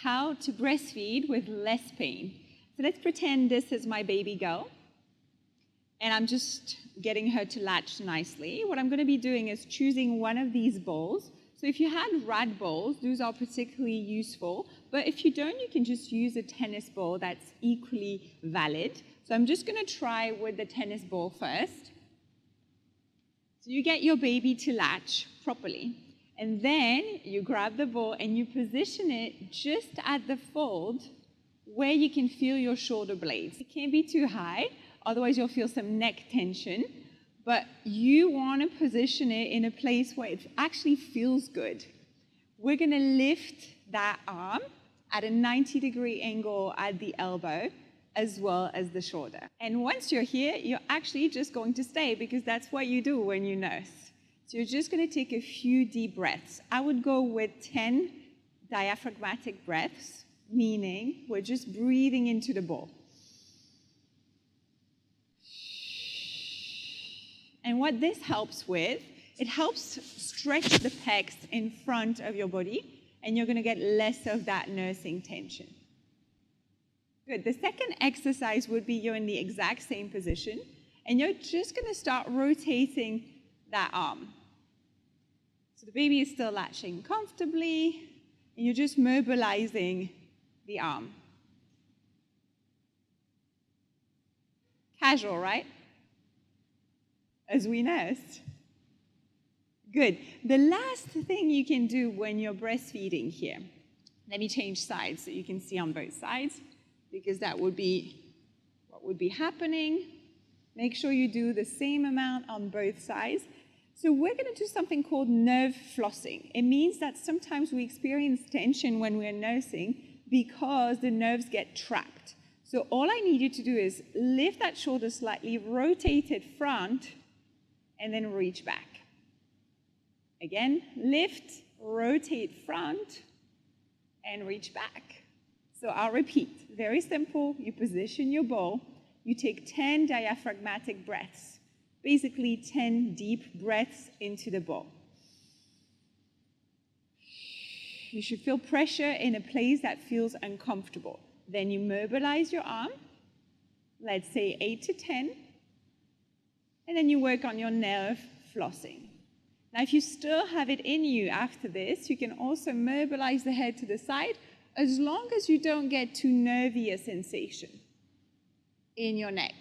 how to breastfeed with less pain. So let's pretend this is my baby girl, and I'm just getting her to latch nicely. What I'm going to be doing is choosing one of these bowls. So if you had rad bowls, those are particularly useful, but if you don't, you can just use a tennis ball that's equally valid. So I'm just going to try with the tennis ball first. So you get your baby to latch properly, and then you grab the ball and you position it just at the fold where you can feel your shoulder blades. It can't be too high, otherwise you'll feel some neck tension, but you want to position it in a place where it actually feels good. We're going to lift that arm at a 90-degree angle at the elbow, as well as the shoulder. And once you're here, you're actually just going to stay, because that's what you do when you nurse. So you're just going to take a few deep breaths. I would go with 10 diaphragmatic breaths, meaning we're just breathing into the bowl. And what this helps with, it helps stretch the pecs in front of your body, and you're going to get less of that nursing tension. Good. The second exercise would be you're in the exact same position, and you're just going to start rotating that arm. So the baby is still latching comfortably, and you're just mobilizing the arm. Casual, right? As we nursed. Good. The last thing you can do when you're breastfeeding here, let me change sides so you can see on both sides, because that would be what would be happening. Make sure you do the same amount on both sides. So we're going to do something called nerve flossing. It means that sometimes we experience tension when we're nursing because the nerves get trapped. So all I need you to do is lift that shoulder slightly, rotate it front, and then reach back. Again, lift, rotate front, and reach back. So I'll repeat. Very simple. You position your bowl. You take 10 diaphragmatic breaths, basically 10 deep breaths into the bowl. You should feel pressure in a place that feels uncomfortable. Then you mobilize your arm, let's say 8 to 10, and then you work on your nerve flossing. Now, if you still have it in you after this, you can also mobilize the head to the side, as long as you don't get too nervy a sensation in your neck.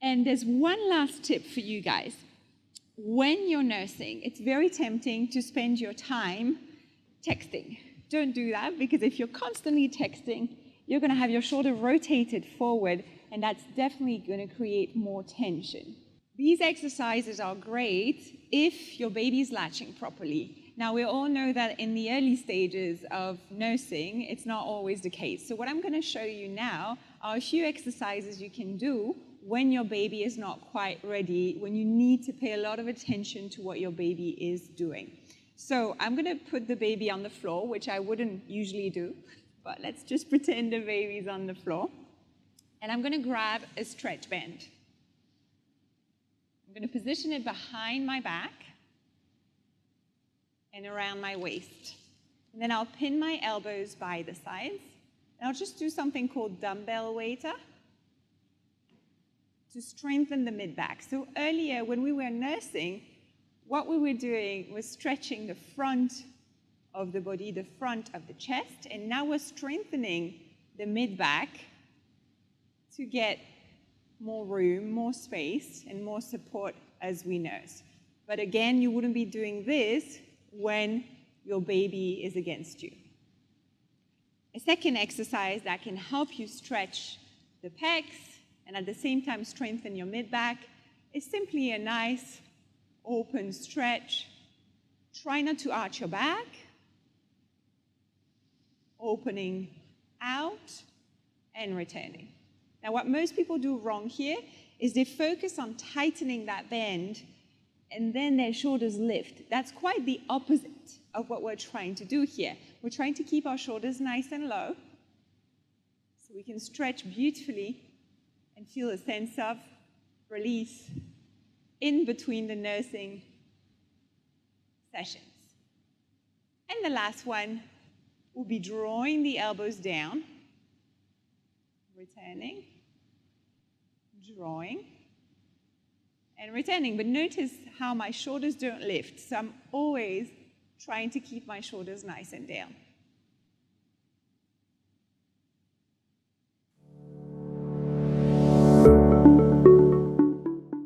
And there's one last tip for you guys. When you're nursing, it's very tempting to spend your time texting. Don't do that, because if you're constantly texting, you're going to have your shoulder rotated forward, and that's definitely going to create more tension. These exercises are great if your baby's latching properly. Now, we all know that in the early stages of nursing, it's not always the case. So what I'm going to show you now are a few exercises you can do when your baby is not quite ready, when you need to pay a lot of attention to what your baby is doing. So I'm going to put the baby on the floor, which I wouldn't usually do, but let's just pretend the baby's on the floor. And I'm going to grab a stretch band. I'm going to position it behind my back and around my waist. And then I'll pin my elbows by the sides. And I'll just do something called dumbbell waiter to strengthen the mid-back. So earlier, when we were nursing, what we were doing was stretching the front of the body, the front of the chest, and now we're strengthening the mid-back to get more room, more space, and more support as we nurse. But again, you wouldn't be doing this when your baby is against you. A second exercise that can help you stretch the pecs and at the same time strengthen your mid-back is simply a nice open stretch. Try not to arch your back. Opening out and returning. Now, what most people do wrong here is they focus on tightening that band and then their shoulders lift. That's quite the opposite of what we're trying to do here. We're trying to keep our shoulders nice and low so we can stretch beautifully and feel a sense of release in between the nursing sessions. And the last one will be drawing the elbows down, returning, drawing, and returning. But notice how my shoulders don't lift. So I'm always trying to keep my shoulders nice and down.